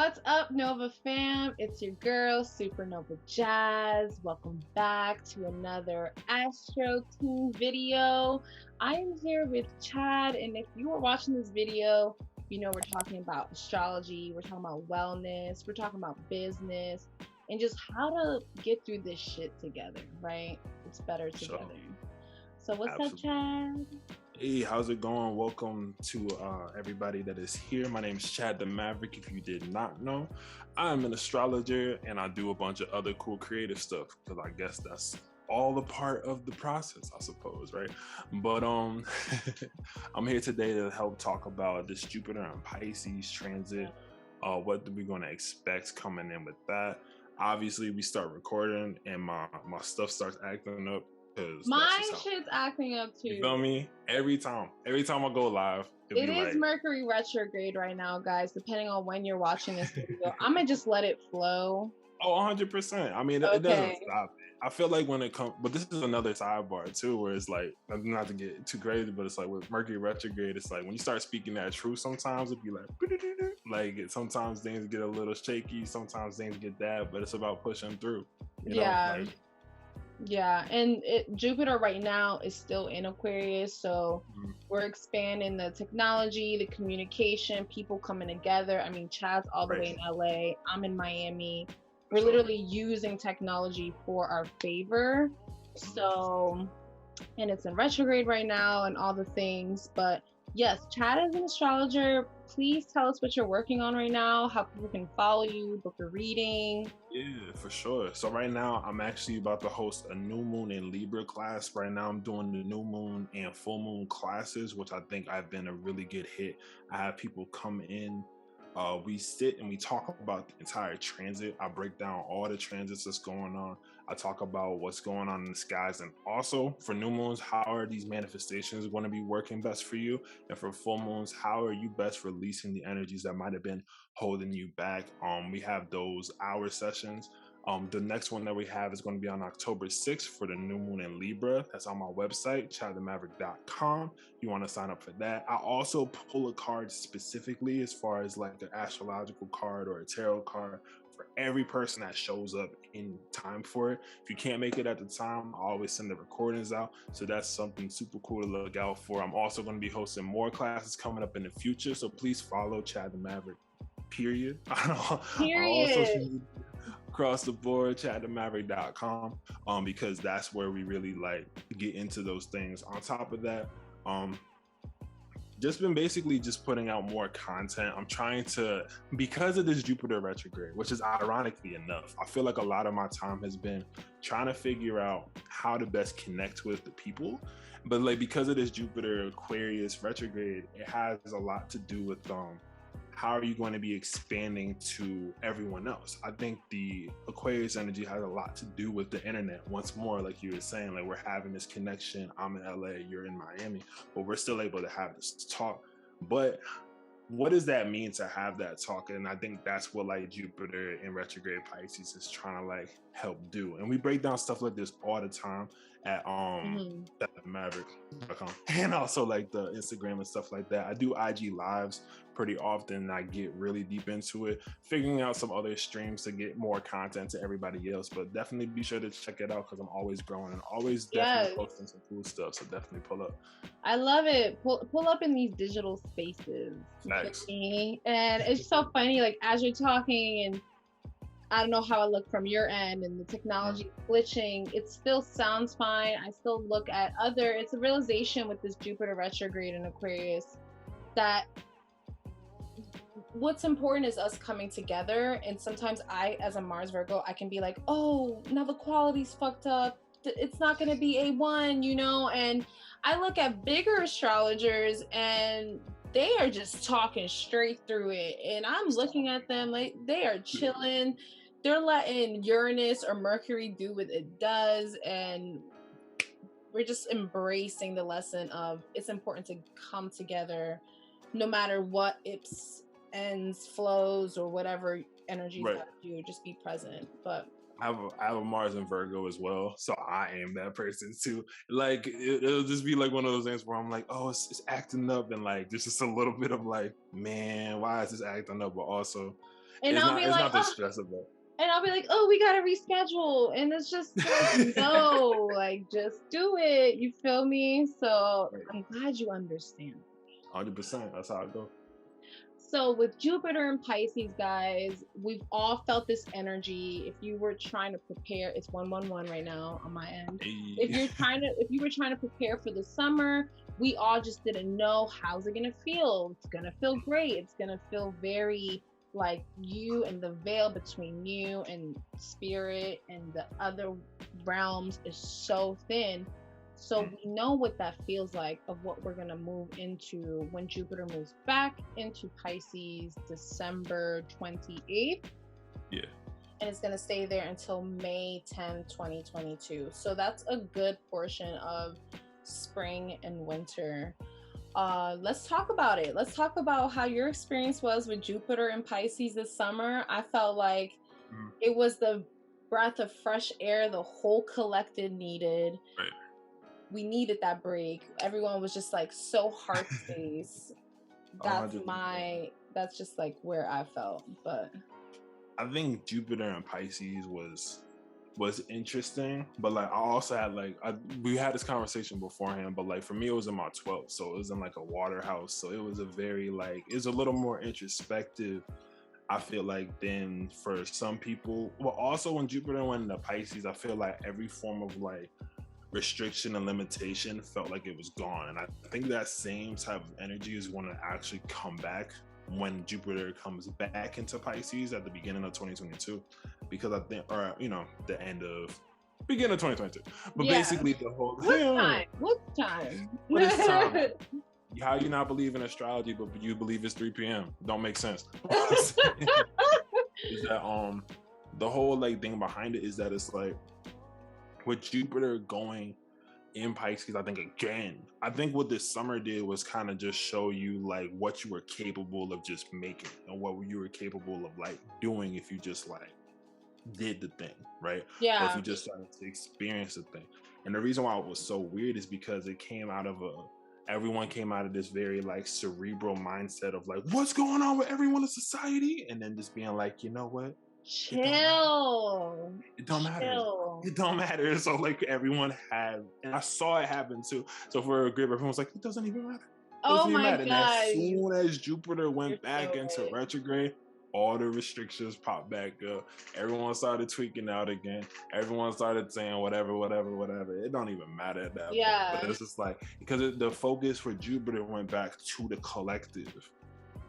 What's up, Nova fam? It's your girl, Supernova Jazz. Welcome back to another Astro Team video. I am here with Chad, and if you are watching this video, you know we're talking about astrology, we're talking about wellness, we're talking about business, and just how to get through this shit together, right? It's better together. So what's up, Chad? Hey, how's it going? Welcome to everybody that is here. My name is Chad the Maverick. If you did not know, I'm an astrologer and I do a bunch of other cool creative stuff because I guess that's all a part of the process, I suppose, right? But I'm here today to help talk about this Jupiter and Pisces transit. What are we going to expect coming in with that? Obviously, we start recording and my stuff starts acting up. Mine shit's acting up too. You feel me? Every time I go live, it is like Mercury retrograde right now, guys. Depending on when you're watching this video, I'm gonna just let it flow. Oh, 100%. I mean, it doesn't stop it. I feel like when it comes, but this is another sidebar too, where it's like, not to get too crazy, but it's like with Mercury retrograde, it's like when you start speaking that truth, sometimes it'd be like sometimes things get a little shaky, sometimes things get that, but it's about pushing through. You know? Yeah, and Jupiter right now is still in Aquarius, so we're expanding the technology, the communication, people coming together. I mean, Chad's all the way in LA, I'm in Miami. We're literally using technology for our favor. So, and it's in retrograde right now and all the things, but yes, Chad is an astrologer. Please tell us what you're working on right now, how people can follow you, book a reading. Yeah, for sure. So right now, I'm actually about to host a new moon and Libra class. Right now, I'm doing the new moon and full moon classes, which I think I've been a really good hit. I have people come in. We sit and we talk about the entire transit. I break down all the transits that's going on. I talk about what's going on in the skies, and also for new moons, how are these manifestations going to be working best for you? And for full moons, how are you best releasing the energies that might have been holding you back? We have those hour sessions. The next one that we have is going to be on October 6th for the new moon in Libra. That's on my website, 𝙤𝙤𝙦.com. You want to sign up for that. I also pull a card specifically as far as like an astrological card or a tarot card for every person that shows up in time for it. If you can't make it at the time, I always send the recordings out. So that's something super cool to look out for. I'm also going to be hosting more classes coming up in the future. So please follow Chad the Maverick, period. Across the board, 𝙤𝙤𝙦.com, because that's where we really like get into those things. On top of that, just been basically just putting out more content. I'm trying to, because of this Jupiter retrograde, which is ironically enough, I feel like a lot of my time has been trying to figure out how to best connect with the people. But like, because of this Jupiter Aquarius retrograde, it has a lot to do with how are you going to be expanding to everyone else? I think the Aquarius energy has a lot to do with the internet. Once more, like you were saying, like we're having this connection. I'm in LA, you're in Miami, but we're still able to have this talk. But what does that mean to have that talk? And I think that's what like Jupiter in retrograde Pisces is trying to like help do. And we break down stuff like this all the time at Maverick.com, and also like the Instagram and stuff like that. I do IG lives pretty often, and I get really deep into it, figuring out some other streams to get more content to everybody else. But definitely be sure to check it out because I'm always growing and always definitely posting some cool stuff. So definitely pull up. I love it. Pull up in these digital spaces. Nice. And it's so funny, like as you're talking, and I don't know how it looked from your end and the technology glitching, it still sounds fine. I still look at it's a realization with this Jupiter retrograde in Aquarius that what's important is us coming together. And sometimes I, as a Mars Virgo, I can be like, oh, now the quality's fucked up. It's not going to be A1, you know? And I look at bigger astrologers and they are just talking straight through it. And I'm looking at them like they are chilling. They're letting Uranus or Mercury do what it does. And we're just embracing the lesson of it's important to come together no matter what its ends, flows, or whatever energies have you, just be present. But I have a Mars in Virgo as well, so I am that person too. Like it'll just be like one of those things where I'm like, oh, it's acting up, and like there's just a little bit of like, man, why is this acting up? But also, And I'll be it's like, not the oh, stress of it. and I'll be like, oh, we gotta reschedule. And it's just like, no, like just do it. You feel me? So Right. I'm glad you understand. 100%. That's how it goes. So with Jupiter and Pisces, guys, we've all felt this energy. If you were trying to prepare, it's 111 right now on my end. Hey. If you were trying to prepare for the summer, we all just didn't know how's it gonna feel. It's gonna feel great. It's gonna feel very like you and the veil between you and spirit and the other realms is so thin. So we know what that feels like of what we're going to move into when Jupiter moves back into Pisces December 28th. Yeah. And it's going to stay there until May 10, 2022. So that's a good portion of spring and winter. Let's talk about it. Let's talk about how your experience was with Jupiter and Pisces this summer. I felt like it was the breath of fresh air the whole collective needed. Right. We needed that break. Everyone was just like so heart space. That's just like where I felt. But I think Jupiter and Pisces was interesting, but like I also had we had this conversation beforehand, but like for me it was in my 12th, so it was in like a water house, so it was a very it was a little more introspective, I feel like, than for some people. Well, also when Jupiter went into Pisces, I feel like every form of like restriction and limitation felt like it was gone, and I think that same type of energy is going to actually come back when Jupiter comes back into Pisces at the beginning of 2022, because I think, or the beginning of 2022. But basically the whole what time? What is time? How you not believe in astrology, but you believe it's 3 p.m. Don't make sense. Is that the whole thing behind it is that it's like with Jupiter going in Pisces, I think what this summer did was kind of just show you like what you were capable of just making and what you were capable of like doing if you just like did the thing, right? Yeah. Or if you just started to experience the thing. And the reason why it was so weird is because it came out of everyone came out of this very like cerebral mindset of like, what's going on with everyone in society? And then just being like, you know what? Chill. It don't matter. It don't matter. So like everyone had, and I saw it happen too. So for a group, everyone was like, it doesn't even matter. Oh my God. And as soon as Jupiter went back into retrograde, all the restrictions popped back up. Everyone started tweaking out again. Everyone started saying whatever. It don't even matter at that point. But it's just like, because the focus for Jupiter went back to the collective.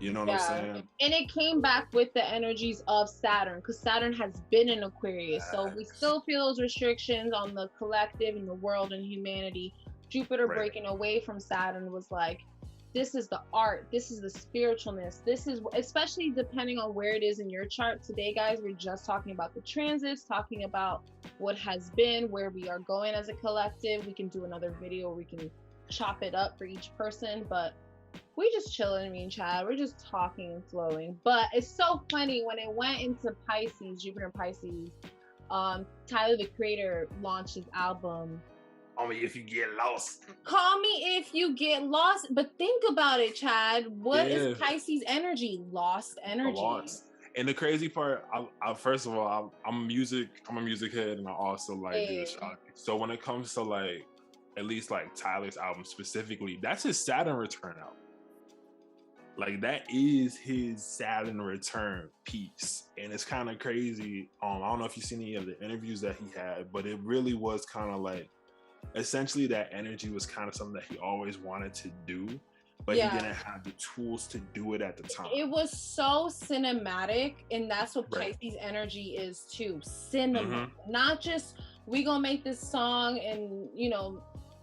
You know what I'm saying? And it came back with the energies of Saturn, because Saturn has been in Aquarius. So we still feel those restrictions on the collective and the world and humanity. Jupiter breaking away from Saturn was like, this is the art, this is the spiritualness, this is, especially depending on where it is in your chart. Today, guys, we're just talking about the transits, talking about what has been, where we are going as a collective. We can do another video where we can chop it up for each person, but we just chilling, me and Chad. We're just talking and flowing. But it's so funny when it went into Pisces, Jupiter and Pisces, Tyler, the Creator, launched his album, Call Me If You Get Lost. Call Me If You Get Lost. But think about it, Chad. What is Pisces energy? Lost energy. Lost. And the crazy part, I first of all, I'm a music head, and I also like do astrology. So when it comes to like, at least like Tyler's album specifically, that's his Saturn return album. Like that is his Saturn return piece. And it's kind of crazy. I don't know if you've seen any of the interviews that he had, but it really was kind of like, essentially that energy was kind of something that he always wanted to do, but he didn't have the tools to do it at the time. It was so cinematic, and that's what Pisces energy is too. Cinema. Not just, we gonna make this song and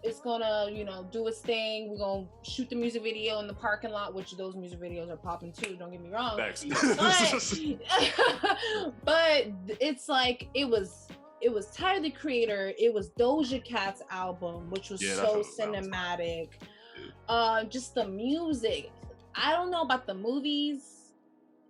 it's gonna, do its thing. We're gonna shoot the music video in the parking lot, which those music videos are popping too, don't get me wrong. But it's like, it was Tyler, the Creator. It was Doja Cat's album, which was so cinematic. Just the music. I don't know about the movies.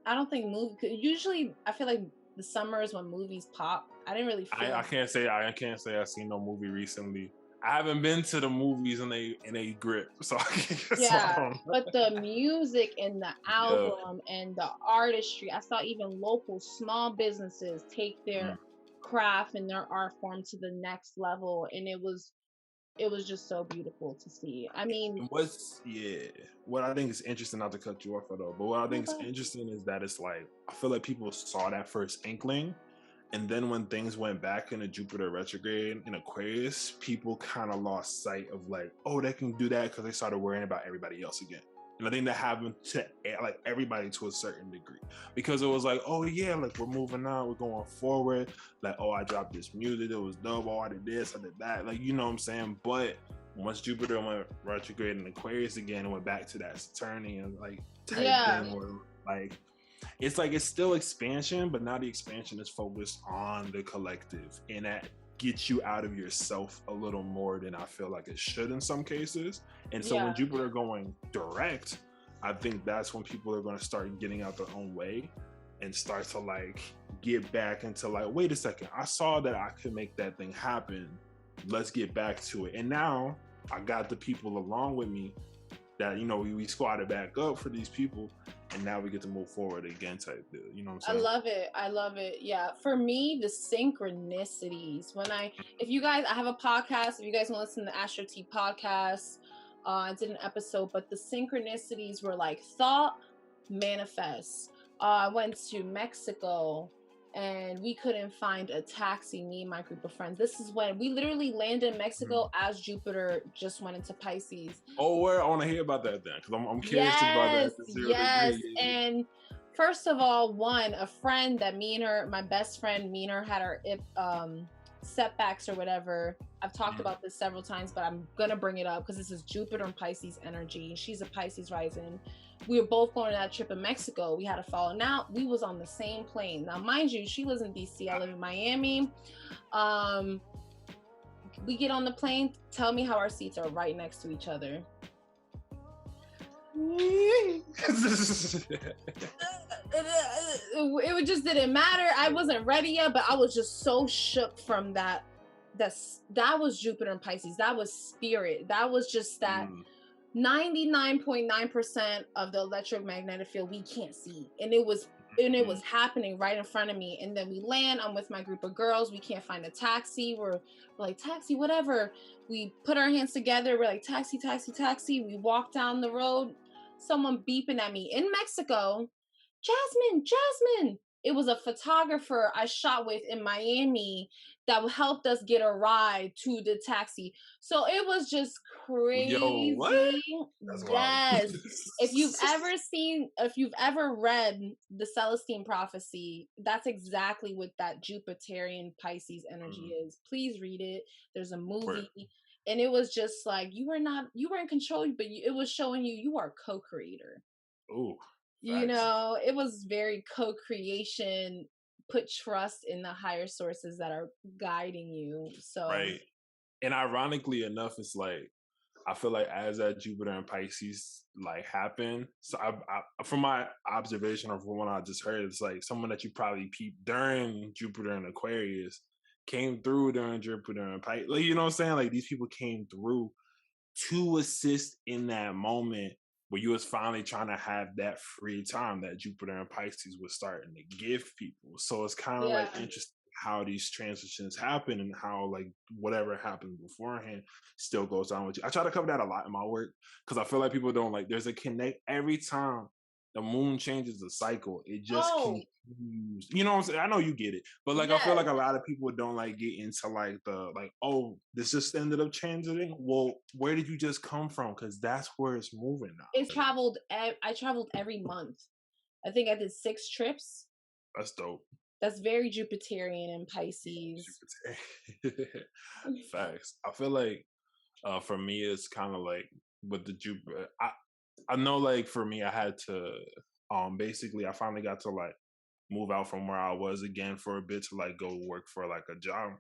I don't think usually I feel like the summer is when movies pop. I didn't really feel I can't say I've seen no movie recently. I haven't been to the movies in a grip, so so I Yeah, don't know. but the music and the Yeah. album and the artistry, I saw even local small businesses take their Mm. craft and their art form to the next level, and it was just so beautiful to see. I mean, And what I think is interesting, not to cut you off at all, but what I no, think is interesting is that it's like I feel like people saw that first inkling, and then when things went back into Jupiter retrograde in Aquarius, people kind of lost sight of like, oh, they can do that because they started worrying about everybody else again. And I think that happened to like everybody to a certain degree because it was like, oh yeah, like we're moving on, we're going forward. Like, oh, I dropped this music, it was dope. Oh, I did this, I did that. Like, you know what I'm saying? But once Jupiter went retrograde in Aquarius again and went back to that Saturnian like type yeah, thing where like it's still expansion, but now the expansion is focused on the collective, and that gets you out of yourself a little more than I feel like it should in some cases. And so yeah, when Jupiter going direct, I think that's when people are going to start getting out their own way and start to like get back into like, wait a second, I saw that I could make that thing happen. Let's get back to it. And now I got the people along with me that, you know, we squatted back up for these people, and now we get to move forward again type deal. You know what I I'm saying? love it. I love it. Yeah. For me, the synchronicities. If you guys, I have a podcast. If you guys want to listen to the Astro T podcast, I did an episode, but the synchronicities were like thought manifest. I went to Mexico and we couldn't find a taxi, me and my group of friends. This is when we literally landed in Mexico as Jupiter just went into Pisces. Oh, where I want to hear about that then, because I'm curious about Yes, that to zero yes. degree. And first of all, a friend that me and her, my best friend, me and her had our setbacks or whatever. I've talked about this several times, but I'm gonna bring it up because this is Jupiter and Pisces energy. She's a Pisces rising. We were both going on that trip in Mexico. We had a falling out. We was on the same plane. Now, mind you, she lives in DC. I live in Miami. We get on the plane. Tell me how our seats are right next to each other. It just didn't matter. I wasn't ready yet, but I was just so shook from that. That was Jupiter and Pisces. That was spirit. That was just that 99.9% of the electromagnetic field we can't see, and it was happening right in front of me. And then we land. I'm with my group of girls. We can't find a taxi. We're like, taxi, whatever. We put our hands together. We're like, taxi, taxi, taxi. We walk down the road. Someone beeping at me in Mexico. Jasmine, Jasmine. It was a photographer I shot with in Miami that helped us get a ride to the taxi. So it was just Yo, what? crazy. That's Yes. wild. If you've ever read the Celestine prophecy, that's exactly what that Jupiterian Pisces energy is. Please read it. There's a movie. And it was just like, you were in control, but it was showing you are co-creator. Oh, You know, it was very co-creation, put trust in the higher sources that are guiding you. So right. And ironically enough, it's like I feel like as that Jupiter and Pisces like happen, so I from my observation or from what I just heard, it's like someone that you probably peeped during Jupiter and Aquarius came through during Jupiter and Pisces. Like, you know what I'm saying? Like these people came through to assist in that moment where you was finally trying to have that free time that Jupiter and Pisces was starting to give people. So it's kind of like interesting how these transitions happen and how like whatever happened beforehand still goes on with you. I try to cover that a lot in my work because I feel like people don't like there's a connect every time the moon changes the cycle, it just continues. You know what I'm saying? I know you get it, but like I feel like a lot of people don't like get into like the like, oh, this just ended up changing. Well, where did you just come from? Because that's where it's moving now. I traveled every month. I think I did 6 trips. That's dope. That's very Jupiterian and Pisces. Facts. I feel like for me it's kind of like with the Jupiter. I know like for me I had to basically I finally got to like move out from where I was again for a bit to like go work for like a job.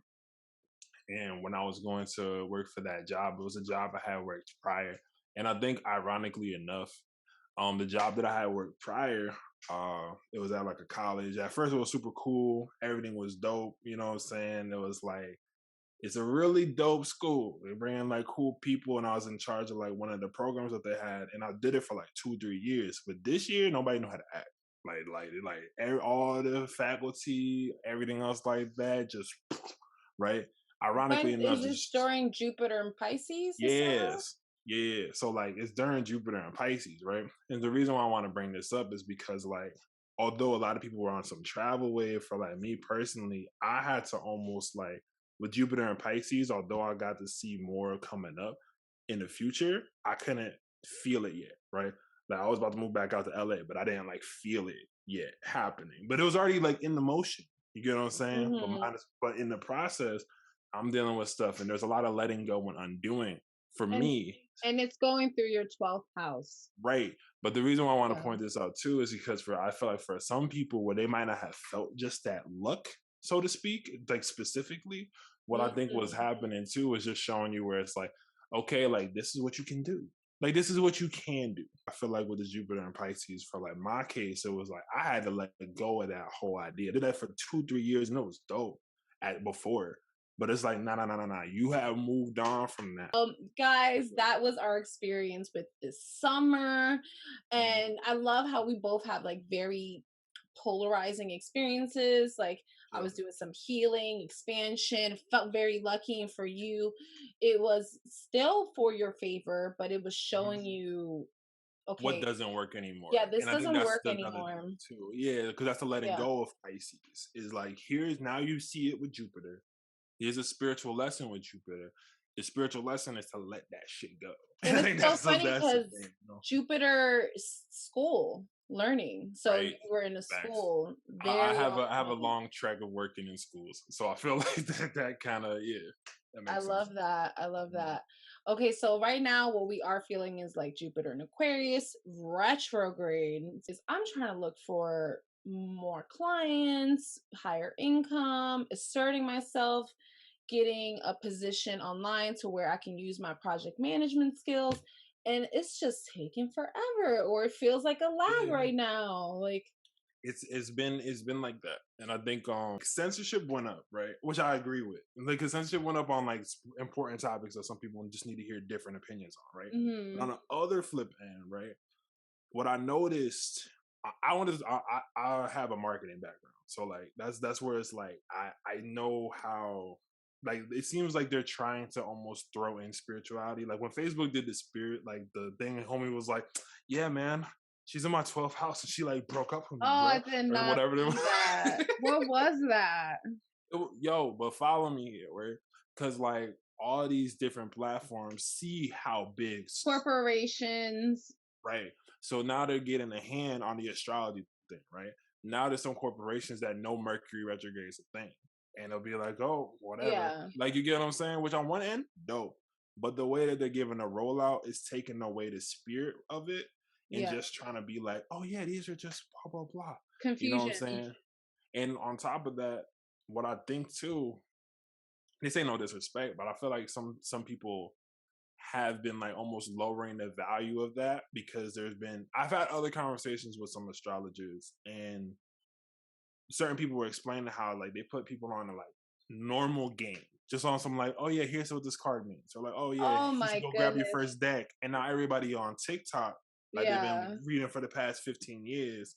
And when I was going to work for that job, it was a job I had worked prior. And I think ironically enough, the job that I had worked prior, it was at like a college. At first it was super cool. Everything was dope. You know what I'm saying? It was like It's a really dope school. They bring in like cool people, and I was in charge of like one of the programs that they had, and I did it for like 2, 3 years. But this year, nobody knew how to act. All the faculty, everything else like that, just right. Ironically When enough, is this just during Jupiter and Pisces this summer? yes, yeah. So like it's during Jupiter and Pisces, right? And the reason why I want to bring this up is because like although a lot of people were on some travel wave, for like me personally, I had to almost like with Jupiter and Pisces, although I got to see more coming up in the future, I couldn't feel it yet, right? Like I was about to move back out to LA, but I didn't like feel it yet happening. But it was already like in the motion. You get what I'm saying? Hmm. But in the process, I'm dealing with stuff, and there's a lot of letting go and undoing for And me. and it's going through your 12th house. Right. But the reason why I want to Yeah. point this out too is because I feel like for some people where they might not have felt just that luck, so to speak, like specifically, what I think was Mhm. happening too is just showing you where it's like, okay, like this is what you can do. Like this is what you can do. I feel like with the Jupiter and Pisces, for like my case, it was like I had to let go of that whole idea. I did that for 2, 3 years and it was dope at before. But it's like, nah. You have moved on from that. Guys, that was our experience with this summer. Mhm. And I love how we both have like very polarizing experiences. Like I Yeah. was doing some healing, expansion, felt very lucky. And for you, it was still for your favor, but it was Mhm. showing you, What okay, doesn't work anymore. yeah, this And I think doesn't that's work the other anymore. thing too. Yeah, because that's the letting Yeah. go of Pisces. Is like here's now you see it with Jupiter. Here's a spiritual lesson with Jupiter. The spiritual lesson is to let that shit go. And I it's think so funny that's the because thing, you know? Jupiter school learning. So Right? you were in a Facts. school I very have on a point. long track of working in schools, so I feel like that kind of that I makes sense. love that. I love Mhm. that. Okay, so right now what we are feeling is like Jupiter and Aquarius retrograde. Is I'm trying to look for more clients, higher income, asserting myself, getting a position online to where I can use my project management skills. And it's just taking forever, or it feels like a lag Yeah. right now. Like, It's been like that, and I think censorship went up, right? Which I agree with. Like 'cause censorship went up on like important topics that some people just need to hear different opinions on, right? But on mhm, the other flip end, right? What I noticed, I want to, I have a marketing background, so like that's where it's like I know how. Like it seems like they're trying to almost throw in spirituality. Like when Facebook did the spirit, like the thing, homie was like, "Yeah, man, she's in my 12th house and she like broke up with oh, me, bro, I did or not whatever." see that. What was that? Yo, but follow me here, right? Because like all these different platforms see how big, Corporations. right? So now they're getting a hand on the astrology thing, right? Now there's some corporations that know Mercury retrograde is a thing, and they'll be like, "Oh, whatever." Yeah. Like you get what I'm saying? Which on one end, dope, but the way that they're giving a rollout is taking away the spirit of it and Yeah. just trying to be like, "Oh yeah, these are just blah blah blah." You know what I'm Confusion. saying? And on top of that, what I think too, this ain't no disrespect, but I feel like some people have been like almost lowering the value of that because I've had other conversations with some astrologers and certain people were explaining how like they put people on a like normal game just on some like, oh yeah, here's what this card means, or like, oh yeah, Oh you should my go grab your goodness. first deck. And now everybody on TikTok, like they've been Yeah. reading for the past 15 years,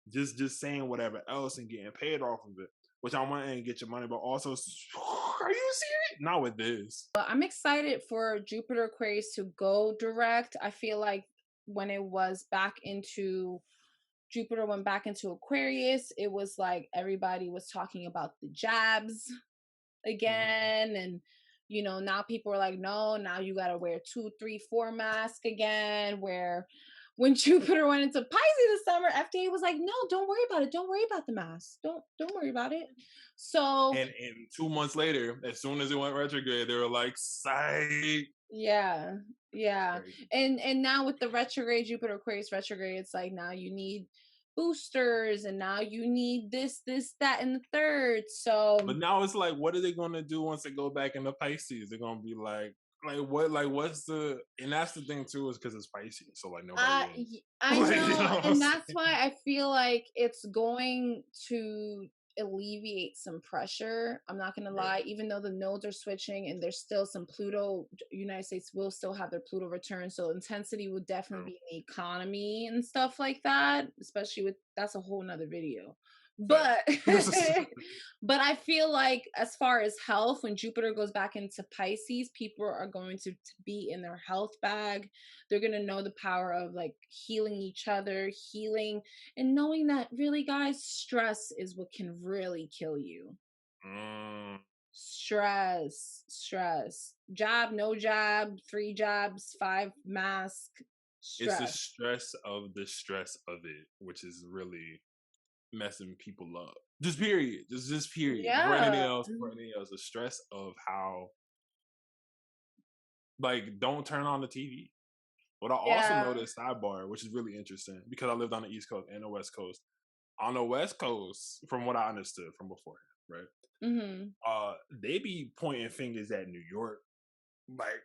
just saying whatever else and getting paid off of it, which I want to get your money, but also are you serious? Not with this. But I'm excited for Jupiter Aquarius to go direct. I feel like when it was back into Jupiter went back into Aquarius, it was like everybody was talking about the jabs Mhm. again. And, now people are like, no, now you got to wear 2, 3, 4 masks again. Where when Jupiter went into Pisces this summer, FDA was like, no, don't worry about it. Don't worry about the mask. Don't worry about it. So And 2 months later, as soon as it went retrograde, they were like, "Psych." yeah, It's yeah. crazy. And now with the retrograde, Jupiter Aquarius retrograde, it's like now you need boosters and now you need this, that, and the third. So But now it's like, what are they gonna do once they go back into Pisces? They're gonna be like what? Like what's the? And that's the thing too, is because it's Pisces, so like nobody really, I like you know, know what I'm and that's saying? why I feel like it's going to alleviate some pressure. I'm not gonna lie, even though the nodes are switching and there's still some Pluto, United States will still have their Pluto return. So intensity would definitely be in the economy and stuff like that, especially with that's a whole nother video. But but I feel like as far as health, when Jupiter goes back into Pisces, people are going to be in their health bag. They're going to know the power of like healing each other, healing, and knowing that really, guys, stress is what can really kill you. Stress. Job, no job, 3 jobs, 5 mask. It's the Stress. stress of it, which is really messing people up. Just period. Just period. Before anything Yeah. else, the stress of how, like, don't turn on the TV. What I also Yeah. noticed, sidebar, which is really interesting, because I lived on the East Coast and the West Coast. On the West Coast, from what I understood from beforehand, right? They be pointing fingers at New York, like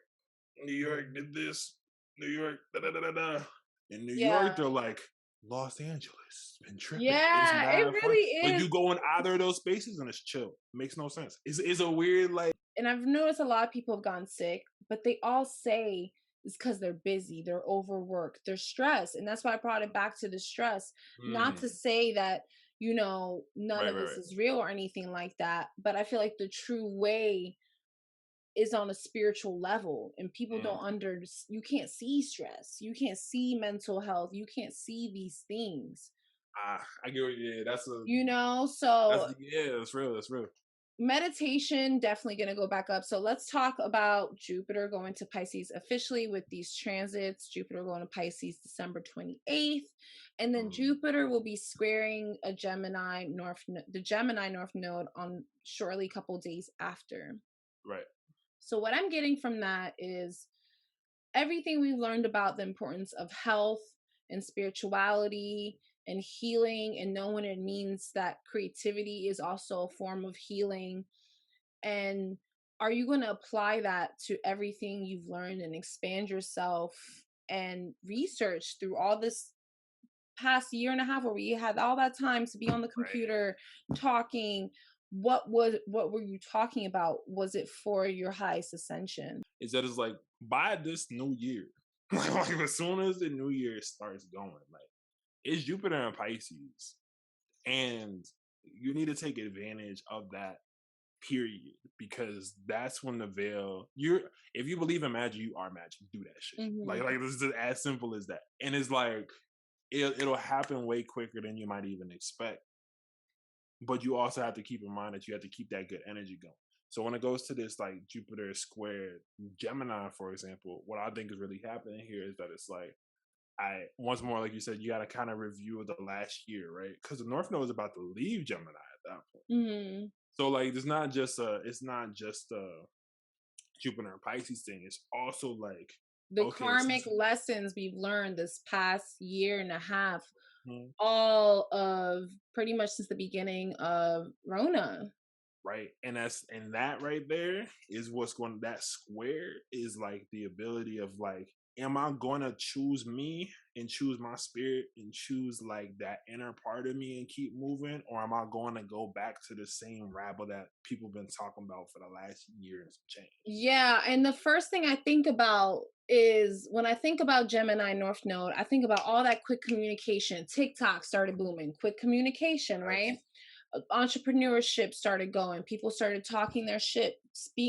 New York did this, New York, da da da da da. In New Yeah. York, they're like, Los Angeles been tripping. It's Yeah, it mad fun. really But is. you go in either of those spaces and it's chill. Makes no sense. It's a weird, like, And I've noticed a lot of people have gone sick, but they all say it's because they're busy, they're overworked, they're stressed. And that's why I brought it back to the stress. Not to say that, you know, none right, of right, this right. is real or anything like that, but I feel like the true way is on a spiritual level, and people don't you can't see stress, you can't see mental health, you can't see these things, I get what, yeah, you know. So yeah, that's real, that's real. meditation definitely going to go back up. So let's talk about Jupiter going to Pisces officially with these transits. Jupiter going to Pisces December 28th, and then Jupiter will be squaring a the Gemini north node on shortly a couple days after. Right. So what I'm getting from that is everything we've learned about the importance of health and spirituality and healing, and knowing it means that creativity is also a form of healing. And are you going to apply that to everything you've learned and expand yourself and research through all this past year and a half where we had all that time to be on the computer talking? What were you talking about? Was it for your highest ascension? Is that it's like, by this new year, like as soon as the new year starts going, like, it's Jupiter in Pisces, and you need to take advantage of that period, because that's when the veil, if you believe in magic, you are magic. Do that shit. Like this is as simple as that. And it's like it'll happen way quicker than you might even expect. But you also have to keep in mind that you have to keep that good energy going. So when it goes to this, like, Jupiter squared Gemini, for example, what I think is really happening here is that it's like, once more, like you said, you got to kind of review the last year, right? Because the North Node is about to leave Gemini at that point. So like, it's not just a Jupiter and Pisces thing. It's also like, the okay, karmic lessons we've learned this past year and a half, Mhm. all of pretty much since the beginning of Rona. Right. And that right there is what's going, that square is like the ability of like, am I going to choose me and choose my spirit and choose like that inner part of me and keep moving? Or am I going to go back to the same rabble that people been talking about for the last year and some change? Yeah. And the first thing I think about is when I think about Gemini North Node, I think about all that quick communication. TikTok started booming, quick communication, right? Entrepreneurship started going. People started talking their shit.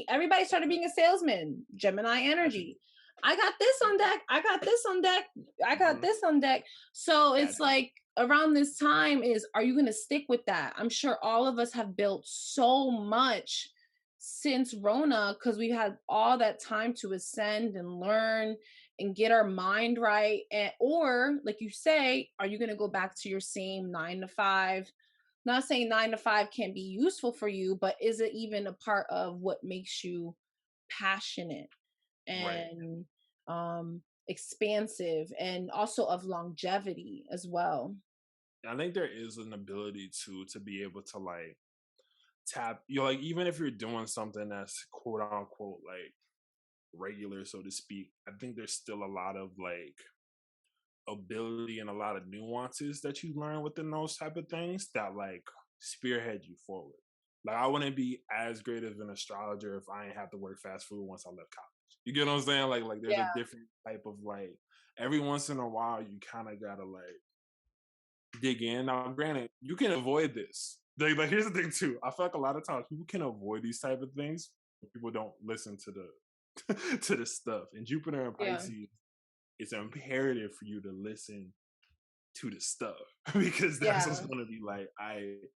Everybody started being a salesman. Gemini energy. I got this on deck. I got this on deck. I got this on deck. So it's like around this time are you going to stick with that? I'm sure all of us have built so much since Rona because we've had all that time to ascend and learn and get our mind right. Or like you say, are you going to go back to your same 9 to 5? Not saying 9 to 5 can't be useful for you, but is it even a part of what makes you passionate and expansive, and also of longevity as well? I think there is an ability to be able to like tap, like, even if you're doing something that's quote unquote like regular, so to speak, I think there's still a lot of like ability and a lot of nuances that you learn within those type of things that like spearhead you forward. Like I wouldn't be as great of an astrologer if I ain't have to work fast food once I left college. You get what I'm saying? Like there's Yeah. a different type of like every once in a while you kind of gotta like dig in. Now, granted, you can avoid this. Like here's the thing too. I feel like a lot of times people can avoid these type of things, but people don't listen to the to the stuff. And Jupiter and Yeah. Pisces, it's imperative for you to listen to the stuff because that's what's Yeah. going to be like.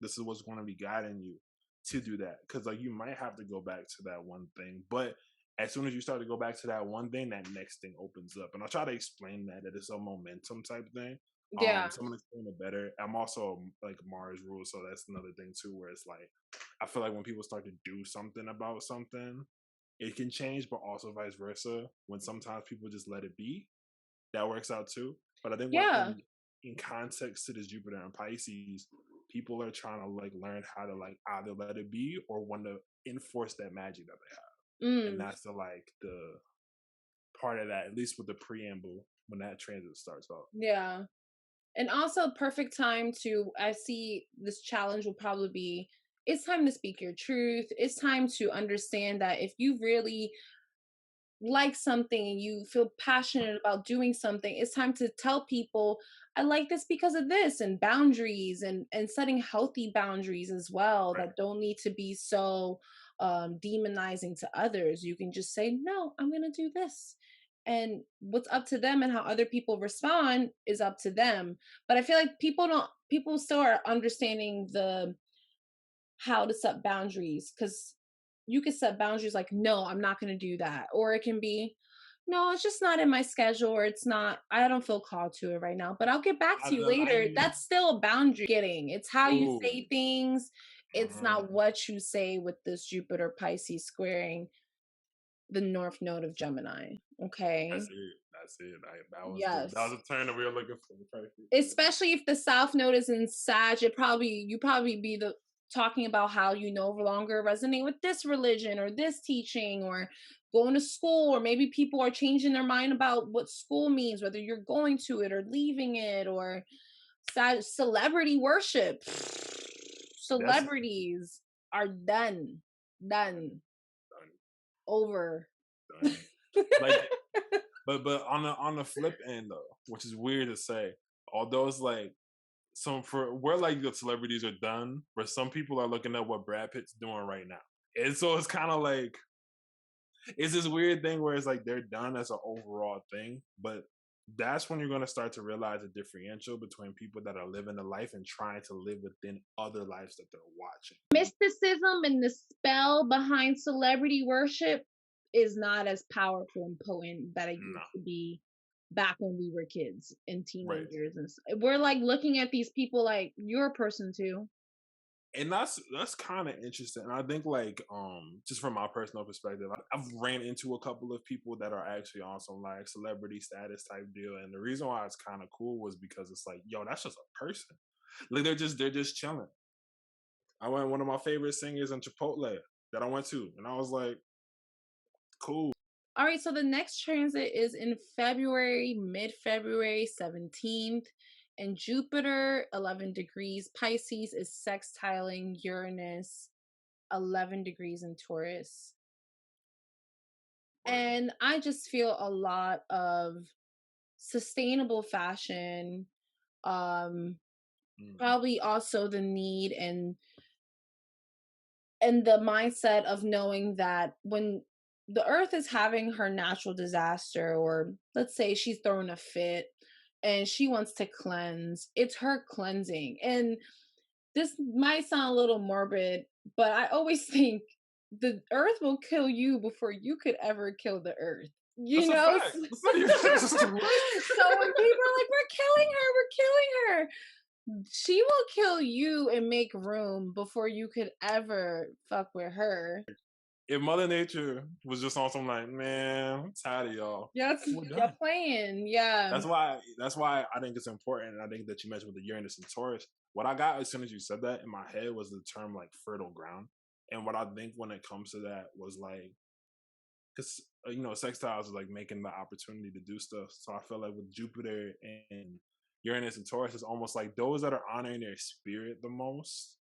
This is what's going to be guiding you to do that. Because like you might have to go back to that one thing, but as soon as you start to go back to that one thing, that next thing opens up. And I'll try to explain that it's a momentum type thing. Yeah. Someone explain it better. I'm also like Mars rule, so that's another thing too, where it's like I feel like when people start to do something about something, it can change, but also vice versa. When sometimes people just let it be, that works out too. But I think when Yeah. in context to this Jupiter and Pisces, people are trying to like learn how to like either let it be or want to enforce that magic that they have. And that's the like the part of that, at least with the preamble when that transit starts off. Yeah. And also perfect time to, I see this challenge will probably be, it's time to speak your truth. It's time to understand that if you really like something and you feel passionate about doing something, it's time to tell people, I like this because of this, and boundaries, and setting healthy boundaries as well Right. that don't need to be so demonizing to others. You can just say, no, I'm going to do this. And what's up to them and how other people respond is up to them. But I feel like people still are understanding the how to set boundaries, because you can set boundaries like, no, I'm not going to do that. Or it can be, no, it's just not in my schedule, or it's not, I don't feel called to it right now, but I'll get back to you I later. mean, That's still a boundary getting. It's how you ooh, say things. It's not mhm. what you say with this Jupiter Pisces squaring the North Node of Gemini. Okay. That's it. That's it. That was Yes. a turn that we were looking for. Perfect. Especially if the South Node is in Sag, you probably be the talking about how you no longer resonate with this religion or this teaching, or going to school, or maybe people are changing their mind about what school means, whether you're going to it or leaving it, or celebrity worship. That's Celebrities are done, done, done. over. Done. Like, but on the flip end though, which is weird to say, although it's like some for we're like the celebrities are done, but some people are looking at what Brad Pitt's doing right now, and so it's kind of like it's this weird thing where it's like they're done as an overall thing, but that's when you're going to start to realize the differential between people that are living a life and trying to live within other lives that they're watching. Mysticism and the spell behind celebrity worship is not as powerful and potent that it No, used to be back when we were kids and right. teenagers. We're like looking at these people like, you're a person too. And that's kind of interesting. And I think like just from my personal perspective, I've ran into a couple of people that are actually on some like celebrity status type deal. And the reason why it's kind of cool was because it's like, yo, that's just a person. Like they're just chilling. I went one of my favorite singers in Chipotle that I went to, and I was like, cool. All right, so the next transit is in February, mid-February 17th, and Jupiter, 11 degrees Pisces, is sextiling Uranus, 11 degrees in Taurus. And I just feel a lot of sustainable fashion, probably also the need and the mindset of knowing that when the earth is having her natural disaster, or let's say she's throwing a fit and she wants to cleanse, it's her cleansing. And this might sound a little morbid, but I always think the earth will kill you before you could ever kill the earth. You That's a know? fact. That's not even, that's So when people are like, we're killing her, she will kill you and make room before you could ever fuck with her. if Mother Nature was just on some like, man, I'm tired of y'all. Yes, We're you're done. playing. Yeah. That's why I think it's important. And I think that you mentioned with the Uranus and Taurus. What I got as soon as you said that in my head was the term like fertile ground. And what I think when it comes to that was like, because you know, sextiles is like making the opportunity to do stuff. So I feel like with Jupiter and Uranus and Taurus, it's almost like those that are honoring their spirit the most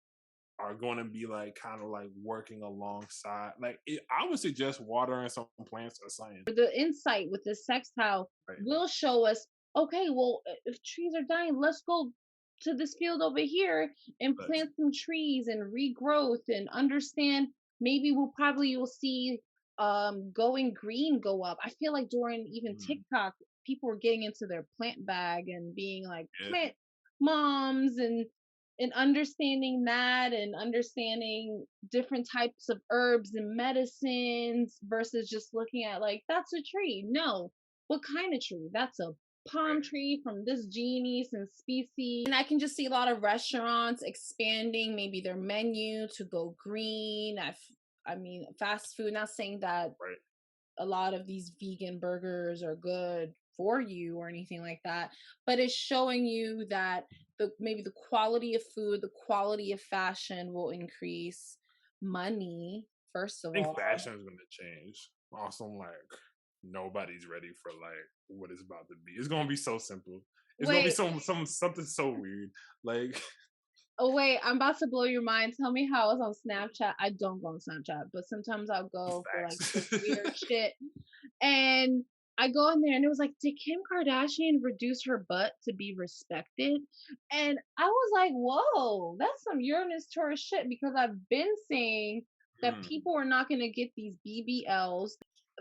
are going to be like kind of like working alongside. Like I would suggest watering some plants or something. The insight with the sextile Right. will show us, okay, well, if trees are dying, let's go to this field over here and But plant some trees and regrowth and understand. Maybe you'll see going green go up. I feel like during even mm, TikTok, people were getting into their plant bag and being like yeah, plant moms and understanding that and understanding different types of herbs and medicines versus just looking at like that's a tree. No, what kind of tree? That's a palm right. tree from this genus and species. And I can just see a lot of restaurants expanding maybe their menu to go green. I mean, fast food. Not saying that Right. a lot of these vegan burgers are good for you or anything like that, but it's showing you that maybe the quality of food, the quality of fashion will increase. Money, first of I think all. fashion is going to change. Also, like nobody's ready for like what it's about to be. It's going to be so simple. It's going to be Wait, something so weird. Like oh wait, I'm about to blow your mind. Tell me how I was on Snapchat. I don't go on Snapchat, but sometimes I'll go for like facts. just weird shit. And I go in there and it was like, did Kim Kardashian reduce her butt to be respected? And I was like, whoa, that's some Uranus Taurus shit because I've been saying that Mm, people are not going to get these BBLs.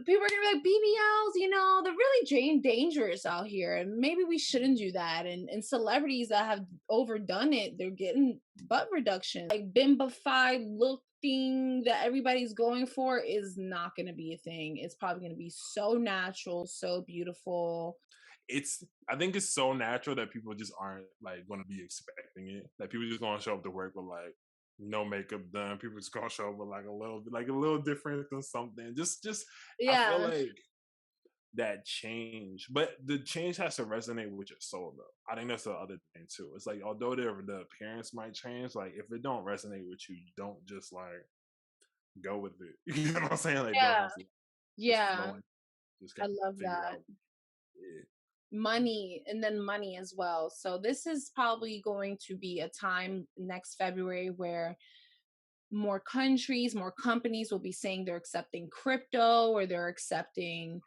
People are going to be like, BBLs, they're really dangerous out here. And maybe we shouldn't do that. And celebrities that have overdone it, they're getting butt reduction. Like bimbified look thing that everybody's going for is not going to be a thing. It's probably going to be so natural, so beautiful. I think it's so natural that people just aren't like going to be expecting it. Like people just going to show up to work with like no makeup done. People just going to show up with like a little different than something. Just I feel Yeah. like that change, but the change has to resonate with your soul though. I think that's the other thing too. It's like although the appearance might change, like if it don't resonate with you, don't just like go with it. You know what I'm saying? Like don't Yeah. hustle, just Yeah. flow and just I kind love of figure that. out. Yeah. Money, and then money as well. So this is probably going to be a time next February where more countries, more companies will be saying they're accepting crypto or they're accepting,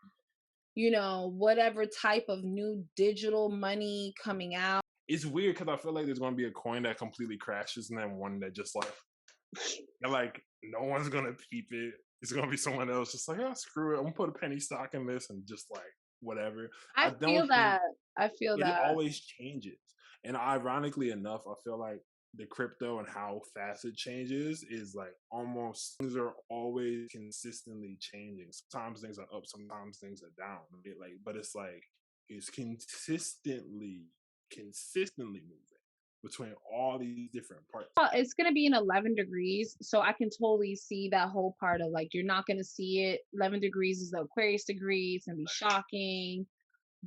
whatever type of new digital money coming out. It's weird because I feel like there's gonna be a coin that completely crashes and then one that just like and like no one's gonna peep it. It's gonna be someone else just like, oh screw it, I'm gonna put a penny stock in this and just like whatever. I I don't feel think that. I feel it that. always changes. And ironically enough, I feel like the crypto and how fast it changes is like almost things are always consistently changing. Sometimes things are up, sometimes things are down. Like, but it's like it's consistently moving between all these different parts. It's going to be in 11 degrees. So I can totally see that whole part of like, you're not going to see it. 11 degrees is the Aquarius degree. It's going to be shocking.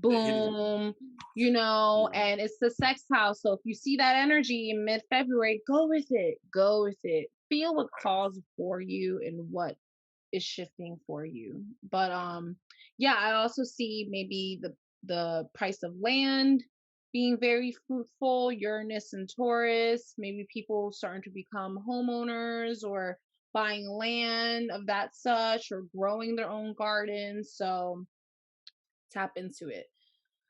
The hit is Boom, yeah, and it's the sextile. So if you see that energy in mid-February, go with it. Go with it. Feel what calls for you and what is shifting for you. But yeah, I also see maybe the price of land being very fruitful, Uranus and Taurus, maybe people starting to become homeowners or buying land of that such or growing their own gardens. So tap into it.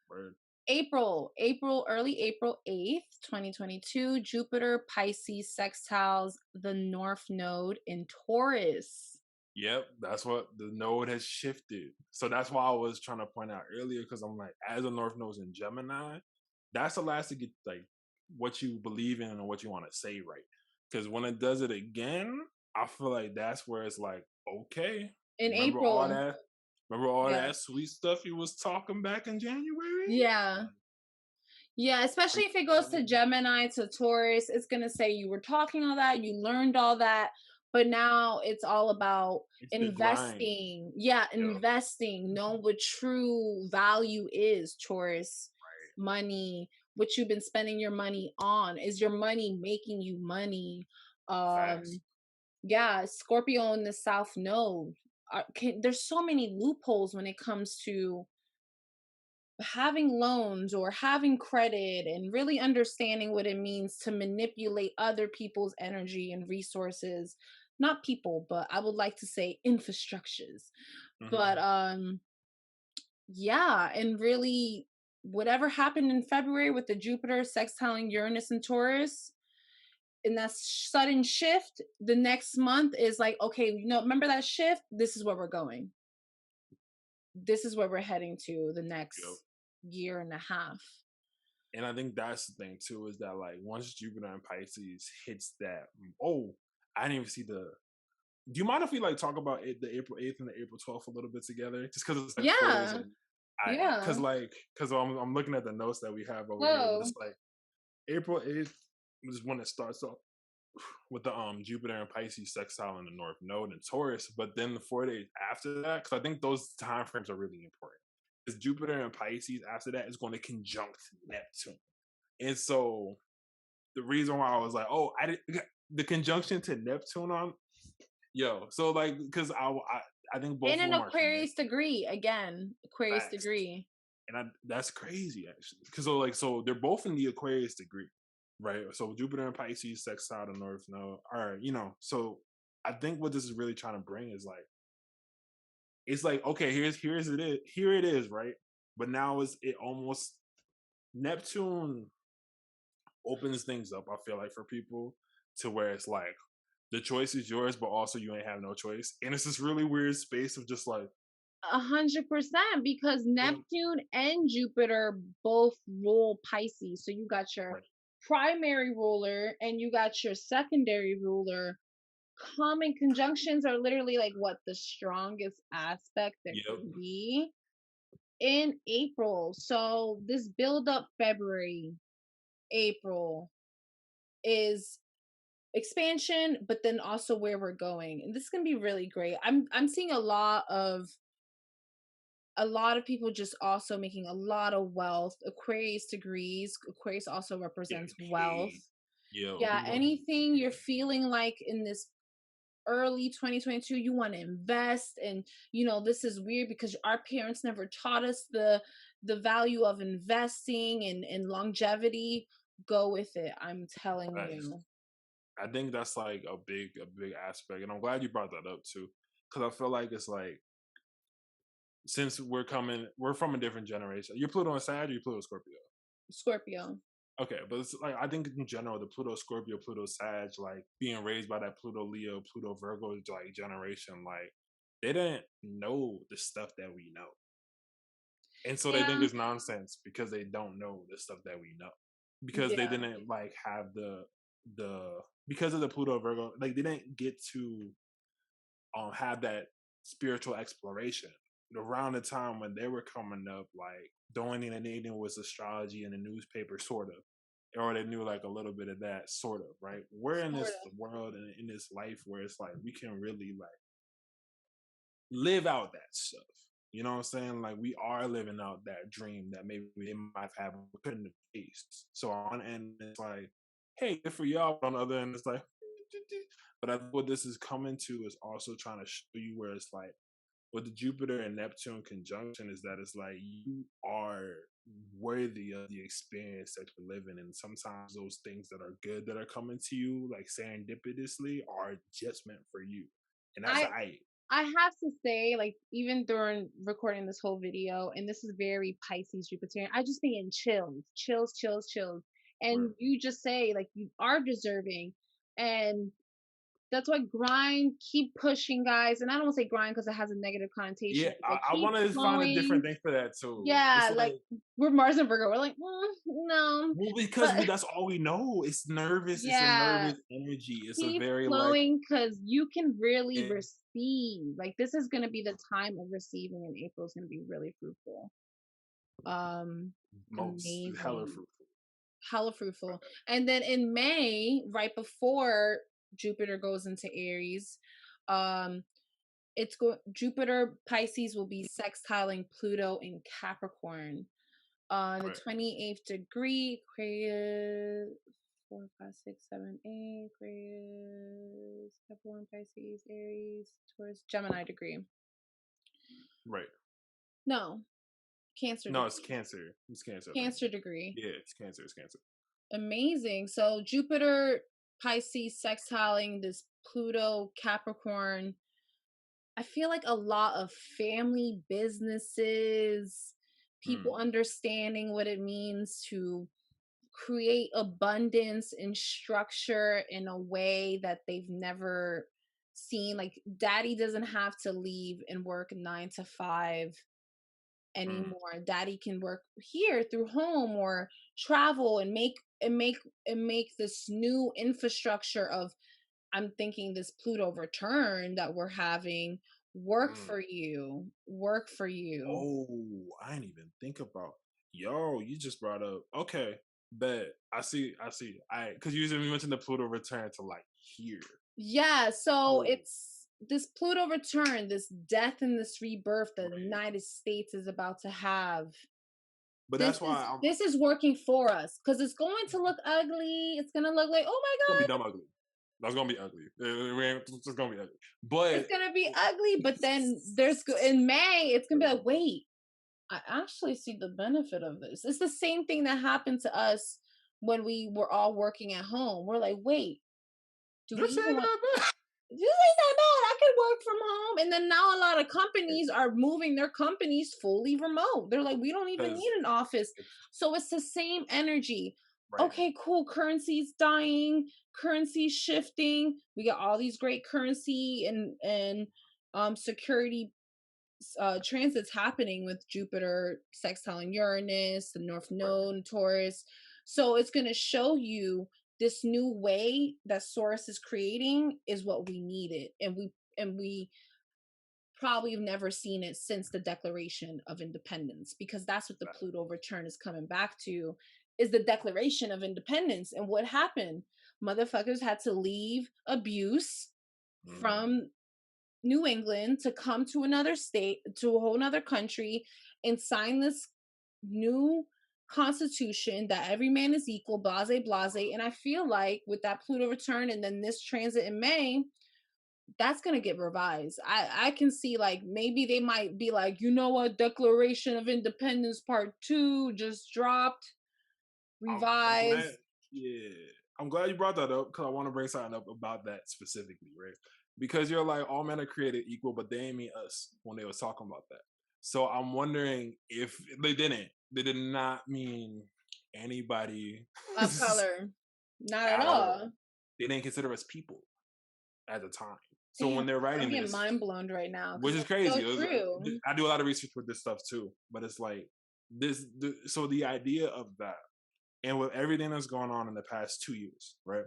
word. Early April 8th, 2022, Jupiter Pisces sextiles the North Node in Taurus. Yep, that's what the node has shifted. So that's why I was trying to point out earlier because I'm like, as a North Node's in Gemini, that's the last to get like what you believe in and what you want to say right. Because when it does it again, I feel like that's where it's like, okay, In remember all April. that, remember all Yeah. that sweet stuff you was talking back in January? Yeah. Yeah, Like, especially if it goes to Gemini to Taurus, it's going to say you were talking all that, you learned all that, but now it's all about it's the grind. investing. Yeah, Yeah, investing. Know what true value is, Taurus. Money, what you've been spending your money on. Is your money making you money? facts. Yeah, Scorpio in the South Node. There's so many loopholes when it comes to having loans or having credit and really understanding what it means to manipulate other people's energy and resources. Not people, but I would like to say infrastructures. But Hmm. yeah, and really whatever happened in February with the Jupiter sextiling Uranus and Taurus, in that sudden shift, the next month is like, okay, remember that shift? This is where we're going. This is where we're heading to the Yep. next year and a half. And I think that's the thing too, is that like once Jupiter and Pisces hits that, oh, I didn't even see the. Do you mind if we like talk about the April 8th and the April 12th a little bit together? Just because it's like 4 days Yeah. of, I Yeah. because I'm looking at the notes that we have over here, but Whoa. it's like April 8th is when it starts off with the Jupiter and Pisces sextile in the North Node and Taurus, but then the 4 days after that, because I think those time frames are really important. Because Jupiter and Pisces after that is going to conjunct Neptune, and so the reason why I was like, oh, I didn't the conjunction to Neptune on so like because I think both In of an them are Aquarius connected. degree, again, Aquarius Facts. degree. And that's crazy actually, because so they're both in the Aquarius degree, right? So Jupiter and Pisces sextile the North Node. All right, so I think what this is really trying to bring is like it's like okay, here it is, right? But now is it almost Neptune opens things up. I feel like for people to where it's like the choice is yours, but also you ain't have no choice, and it's this really weird space of just like 100%, because well, Neptune and Jupiter both rule Pisces. So you got your right, primary ruler and you got your secondary ruler. Common conjunctions are literally like what the strongest aspect there yep, can be in April. So this build up February, April is expansion, but then also where we're going. And this is gonna be really great. I'm seeing a lot of people just also making a lot of wealth. Aquarius degrees. Aquarius also getting represents wealth. paid, yo, Yeah, people are getting anything you're paid. feeling like in this early 2022 you want to invest, and this is weird because our parents never taught us the value of investing and longevity. Go with it, I'm telling Facts. you. I think that's like a big aspect, and I'm glad you brought that up too, because I feel like it's like since we're from a different generation. You're Pluto and Sag, or you're Pluto Scorpio. Scorpio. Okay, but it's like I think in general, the Pluto Scorpio, Pluto Sag, like being raised by that Pluto Leo, Pluto Virgo like generation, like they didn't know the stuff that we know, and so they think Yeah. it's nonsense because they don't know the stuff that we know, because they Yeah. didn't like have the because of the Pluto Virgo, like they didn't get to have that spiritual exploration around the time when they were coming up. Like the only thing that they knew was astrology in the newspaper, sort of, or they knew like a little bit of that, sort of. Right? We're in Sort this of. world and in this life where it's like we can really like live out that stuff. You know what I'm saying? Like we are living out that dream that maybe they might have couldn't have faced. So on one end, it's like, hey, good for y'all. On the other end, it's like, but I think what this is coming to is also trying to show you where it's like with the Jupiter and Neptune conjunction is that it's like you are worthy of the experience that you're living. And sometimes those things that are good that are coming to you, like serendipitously, are just meant for you. And that's I I. I have to say, like, even during recording this whole video, and this is very Pisces Jupiterian, I just be in chills, chills, chills, chills. And you just say, like, you are deserving. And that's why grind, keep pushing, guys. And I don't want to say grind because it has a negative Yeah, connotation. Like, I keep want to find a different flowing. thing for that too. It's Yeah, like, like, we're Mars and Virgo. We're like, no. well, because But that's all we know. It's nervous. It's a yeah, nervous energy. It's a keep very like flowing because you can really eh, receive. Like, this is going to be the time of receiving, and April is going to be really fruitful. Um, most hella Amazing. fruitful. Hella fruitful. And then in May, right before Jupiter goes into Aries, um, Jupiter Pisces will be sextiling Pluto in Capricorn. The Right, 28th degree, Aquarius, 4, 5, 6, 7, 8, Aquarius, Capricorn, Pisces, Aries, Taurus, Gemini degree. right. No, Cancer No, it's degree. Cancer. It's Cancer, I think. Cancer degree. Yeah, it's Cancer. It's Cancer. Amazing. So Jupiter, Pisces, sextiling this Pluto, Capricorn. I feel like a lot of family businesses, people Mm, understanding what it means to create abundance and structure in a way that they've never seen. Like, daddy doesn't have to leave and work 9 to 5 mm, anymore. Daddy can work here through home or travel and make this new infrastructure of, I'm thinking, this Pluto return that we're having mm. work for you. Oh, I didn't even think about. Yo, you just brought up. Okay, bet. I see. I see. Because you mentioned the Pluto return to like here. Yeah, so Oh, it's this Pluto return, this death and this rebirth that the right. United States is about to have. But This that's why is I'm this is working for us because it's going to look ugly. It's gonna look like, oh my gonna be god, dumb ugly. That's gonna be ugly. It's just gonna be ugly. it's But gonna be ugly. But then in May, it's gonna be like, wait, I actually see the benefit of this. It's the same thing that happened to us when we were all working at home. We're like, wait, do we you're even saying want? that, This ain't that bad. I could work from home. And then now a lot of man? companies are moving their companies fully remote. They're like, we don't even Because need an office. it's So it's the same energy. right. Okay, cool. Currency's dying, currency's shifting. We got all these great currency and security transits happening with Jupiter sextiling Uranus, the North Right. Node, and Taurus. So it's going to show you this new way that Source is creating is what we needed, and we probably have never seen it since the Declaration of Independence, because that's what the Pluto return is coming back to, is the Declaration of Independence. And what happened? Motherfuckers had to leave abuse Mm, from New England to come to another state, to a whole nother country, and sign this new constitution that every man is equal, blase, blase. And I feel like with that Pluto return and then this transit in May, that's gonna get revised. I can see, like, maybe they might be like, you know what, Declaration of Independence Part 2 just dropped, I'm glad. revised. Yeah, I'm glad you brought that up because I want to bring something up about that specifically, right? Because you're like all men are created equal, but they ain't mean us when they was talking about that. So I'm wondering if they didn't. They did not mean anybody Of color. Not at at all. all. They didn't consider us people at the time. So Damn, when they're I'm writing getting this, mind blown right now which because is it's crazy. so true. I do a lot of research with this stuff too, but it's like so the idea of that, and with everything that's going on in the past 2 years, right?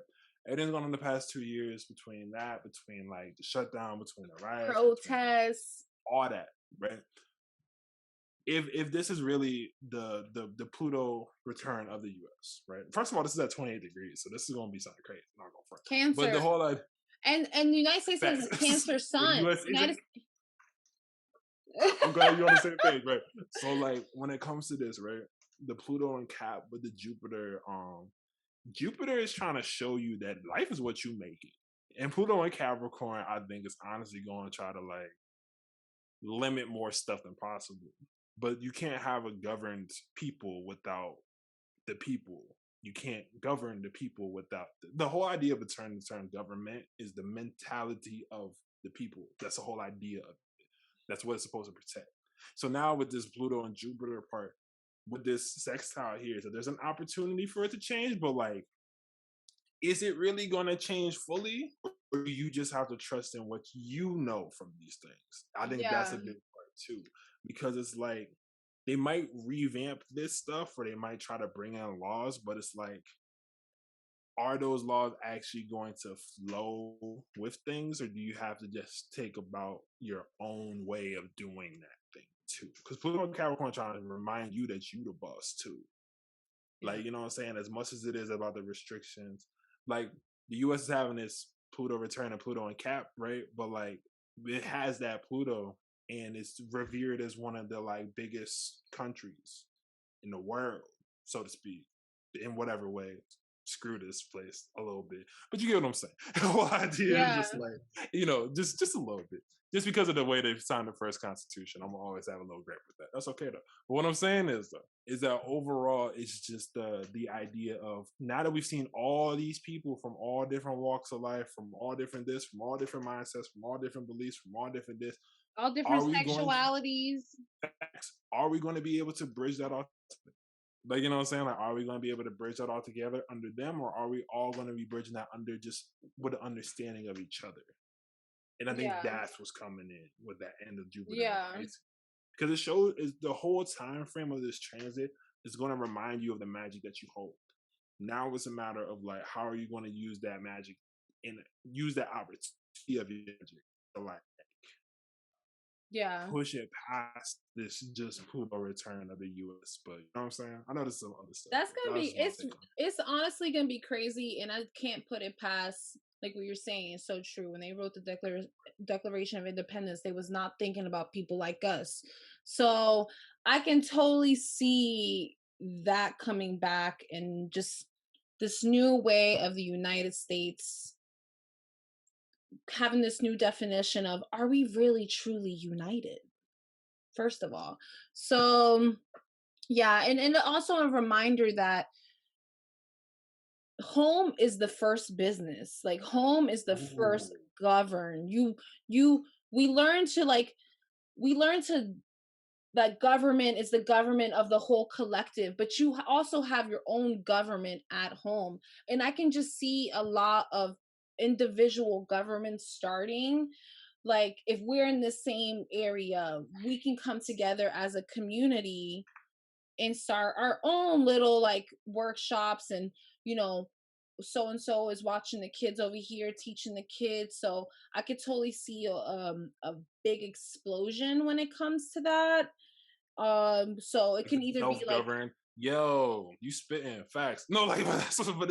Everything's going on in the past 2 years between that, between like the shutdown, between the riots, between Protests. all that, right? If this is really the Pluto return of the U.S., right? First of all, this is at 28 degrees, so this is going to be something crazy. I'm not going to front, but the Cancer. whole And the United States has facts. a Cancer The sun. U.S. isn't. United I'm glad you're on the same page, right? So like when it comes to this, right? The Pluto and Cap with the Jupiter, Jupiter is trying to show you that life is what you make it. And Pluto and Capricorn, I think, is honestly going to try to like limit more stuff than possible. But you can't have a governed people without the people. You can't govern the people without the whole idea of the term government is the mentality of the people. That's the whole idea of it. That's what it's supposed to protect. So now with this Pluto and Jupiter part, with this sextile here, so there's an opportunity for it to change, but like, is it really going to change fully? Or do you just have to trust in what you know from these things? I think that's yeah. a big part too, because it's like they might revamp this stuff or they might try to bring in laws, but it's like, are those laws actually going to flow with things, or do you have to just take about your own way of doing that thing too? Because Pluto and Capricorn trying to remind you that you the boss too. Yeah. Like, you know what I'm saying? As much as it is about the restrictions, like the US is having this Pluto return and Pluto and Cap, right? But like it has that Pluto and it's revered as one of the like biggest countries in the world, so to speak, in whatever way. screw this place a little bit. But you get what I'm saying. The whole idea is Yeah. just like, just a little bit. Just because of the way they signed the first constitution, I'm gonna always have a little gripe with that. That's okay though. But what I'm saying is though, is that overall it's just the idea of, now that we've seen all these people from all different walks of life, from all different this, from all different mindsets, from all different beliefs, from all different this, All different are we going sexualities. are we going to be able to bridge that all? Like, you know what I'm saying? Like, are we going to be able to bridge that all together under them, or are we all going to be bridging that under just with an understanding of each other? And I think Yeah. that's what's coming in with that end of Jupiter. Yeah. Because it shows is the whole time frame of this transit is going to remind you of the magic that you hold. Now it's a matter of like, how are you going to use that magic and use that opportunity of your magic to like Yeah. push it past this just Pluto return of the US. But you know what I'm saying? I know there's some other stuff. That's gonna be it's honestly gonna be crazy, and I can't put it past, like what you're saying is so true. When they wrote the Declaration of Independence, they was not thinking about people like us. So I can totally see that coming back, and just this new way of the United States having this new definition of, are we really truly united? First of all. So yeah, and also a reminder that home is the first business. Like home is the first govern. We learn to that government is the government of the whole collective, but you also have your own government at home. And I can just see a lot of individual governments starting. Like if we're in the same area, we can come together as a community and start our own little like workshops, and so and so is watching the kids over here teaching the kids. So I could totally see a big explosion when it comes to that. So it can either be like, yo, you spitting facts. No, like, but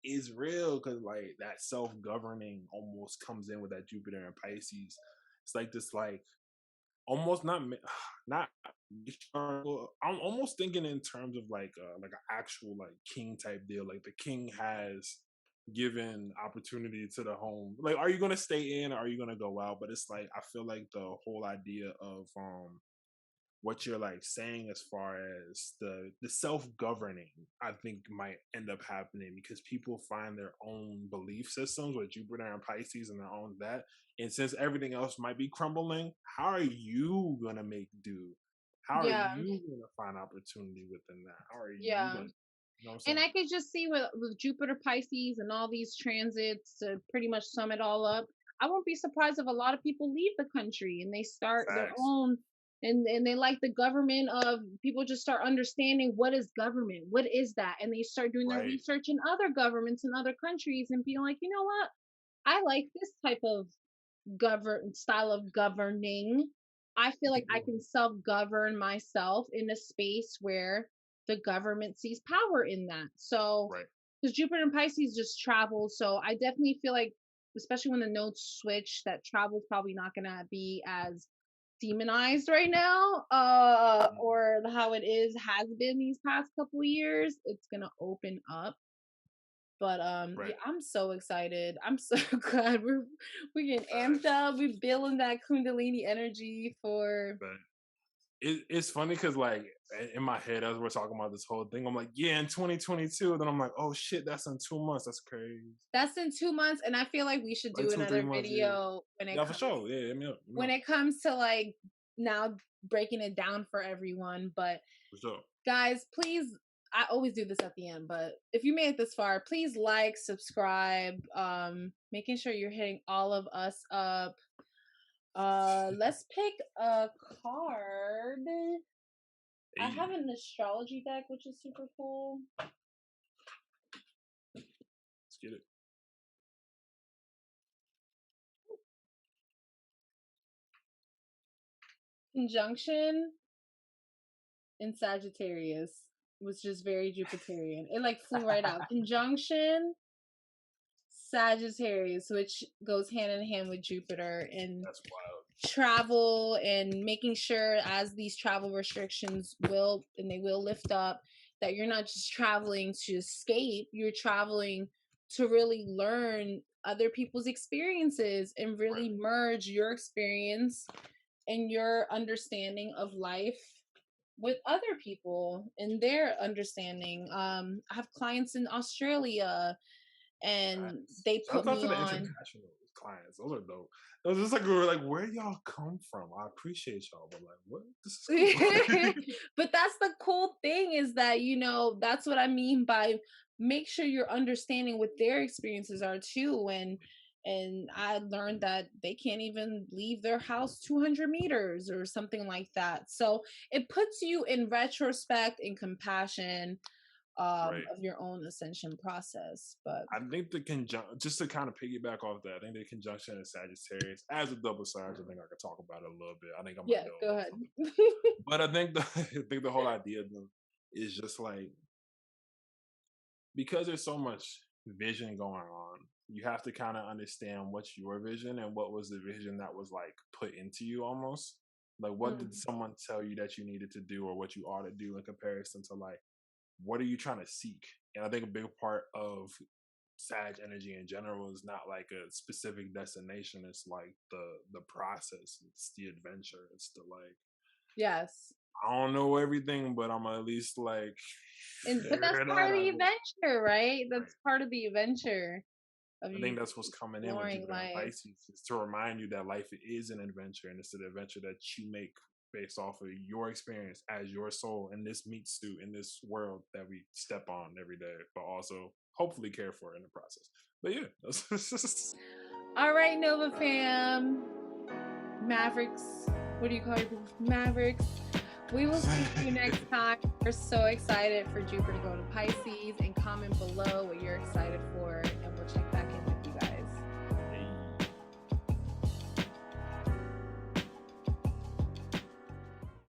it's real, because like that self-governing almost comes in with that Jupiter and Pisces. It's like this, like almost not I'm almost thinking in terms of like an actual like king type deal. Like the king has given opportunity to the home. Like, are you gonna stay in, or are you gonna go out? But it's like, I feel like the whole idea of what you're like saying as far as the self-governing, I think might end up happening, because people find their own belief systems with Jupiter and Pisces and their own that. And since everything else might be crumbling, how are you gonna make do? How are yeah, you gonna find opportunity within that? How are you yeah. gonna, you know what I'm And saying? I could just see with Jupiter Pisces and all these transits, to pretty much sum it all up, I won't be surprised if a lot of people leave the country and they start their Facts. own, and they like the government of people, just start understanding what is government, what is that, and they start doing their Right. research in other governments in other countries and being like, you know what, I like this type of style of governing. I feel like I can self-govern myself in a space where the government sees power in that. So, Right. because Jupiter and Pisces just travel, so I definitely feel like, especially when the nodes switch, that travel's probably not gonna be as demonized right now, or how it has been these past couple years. It's gonna open up. But Right. yeah, I'm so excited. I'm so glad we're getting amped Facts. up. We're building that Kundalini energy for. But it's funny because like in my head, as we're talking about this whole thing, I'm like, yeah, in 2022. Then I'm like, oh shit, that's in 2 months. That's crazy. That's in 2 months, and I feel like we should Like do 2 3 another months. Yeah, video yeah, for sure. Yeah, hit me up. when it comes to like now breaking it down for everyone. But For sure. guys, please, I always do this at the end, but if you made it this far, please like, subscribe, making sure you're hitting all of us up. Let's pick a card. I have an astrology deck, which is super cool. Let's get it. Conjunction in Sagittarius was just very Jupiterian. It like flew right out. Conjunction Sagittarius, which goes hand in hand with Jupiter, and That's wild. Travel, and making sure as these travel restrictions will lift up, that you're not just traveling to escape, you're traveling to really learn other people's experiences and Right. really merge your experience and your understanding of life with other people and their understanding. I have clients in Australia and Facts. they put Shout out me to the on. international clients. Those are dope. It was just like we were like, where y'all come from? I appreciate y'all, but like, what? This is cool. But that's the cool thing is that, that's what I mean by make sure you're understanding what their experiences are too. And I learned that they can't even leave their house 200 meters or something like that. So it puts you in retrospect and compassion Right. of your own ascension process. But I think the just to kind of piggyback off that, I think the conjunction of Sagittarius as a double Sag, I think I could talk about it a little bit. I think I might yeah, go a go little ahead. something. But I think I think the whole idea though is just like, because there's so much vision going on, you have to kind of understand what's your vision and what was the vision that was like put into you almost. Like, what did Mm, someone tell you that you needed to do or what you ought to do in comparison to like, what are you trying to seek? And I think a big part of Sag energy in general is not like a specific destination. It's like the process. It's the adventure. It's the like, yes. I don't know everything, but I'm at least like But that's figure it part of the out. adventure, right? Right. That's part of the adventure of I you think that's what's coming in with exploring Jupiter and life. Pisces, is to remind you that life is an adventure, and it's an adventure that you make based off of your experience as your soul in this meat suit in this world that we step on every day, but also hopefully care for in the process. But yeah, that's All right, Nova fam. Mavericks. What do you call your people? Mavericks. We will see you next time. We're so excited for Jupiter to go to Pisces, and comment below what you're excited for.